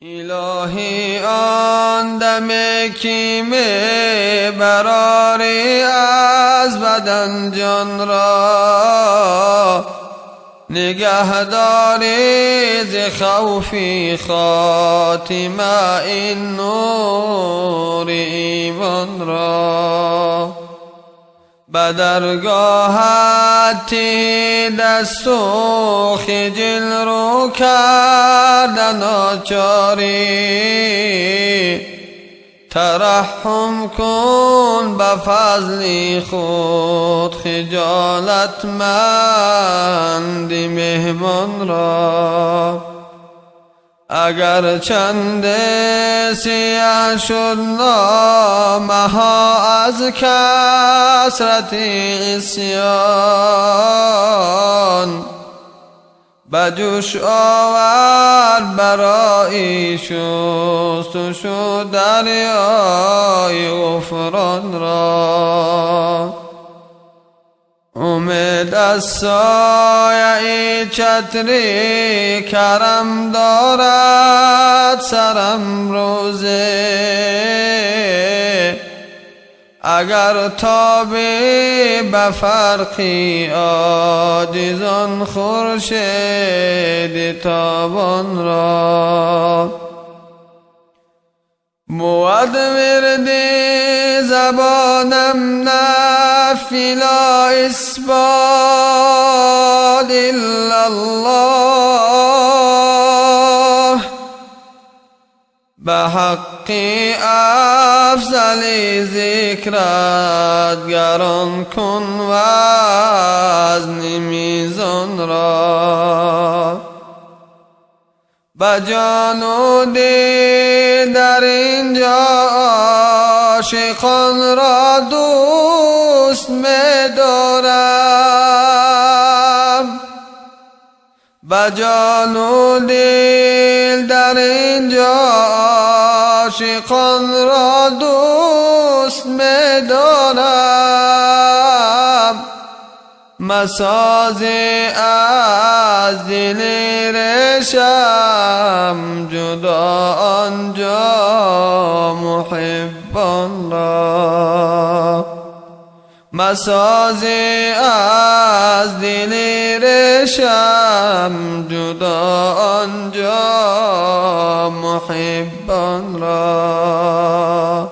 الهی آن دم کیمه براری از بدن جان را نگهداری ز خوفی خاتمه این نور ایمان را به درگاهت دست و خجل رو کردن آچاری ترحم کن به فضل خود خجالت مند مهمان را اگر چند سیاه شد نامه ها از کثرت عصیان به جوش آورد برای شستشو دریای غفران را امید از سایه چتری کرم دارد سرم روزه اگر تابی به فرقی عاجزان خورشید تابان را بود وردی زبانم نافلا اثبات الا الله به حق افضل ذکرت گران کن وزن میزان را به جان و دل در اینجا عاشقان را دوست می‌دارم به جان و دل در اینجا عاشقان را دوست می‌دارم مساز از دل رشم جدا آنجا محبان را مساز از دل رشم جدا آنجا محبان را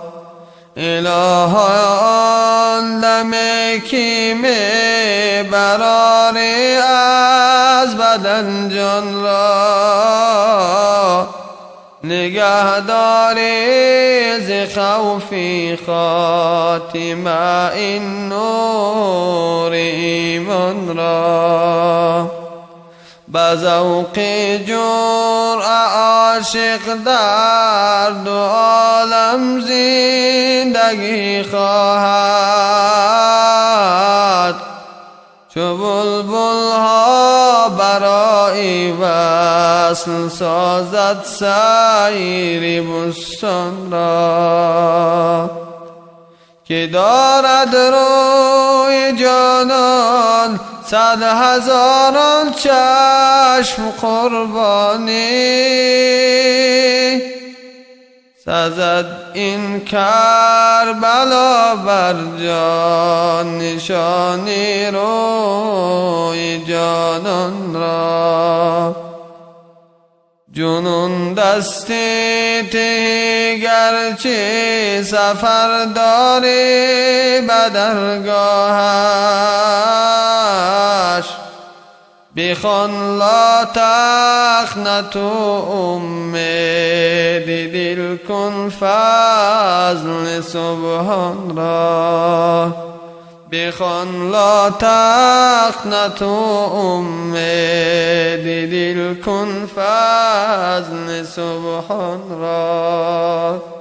اله آن دم کیمه براری از بدن جان را نگهداری ز خوفی خاتمه این نور ایمان را به ذوق جرأ عاشق در دو عالم زندگی خواهد چو بلبل ها برای وصل سازد سیر بستان را که دارد روی جانان صد هزاران چشم قربانی سزد این کربلا بر جان نشانی روی جانان را جنون دستی ته گرچه سفر داری به درگاهش بخوان لا تخنت امید دل کن فضل سبحان را بخوان لا تخنت امید دل کن فضل سبحان را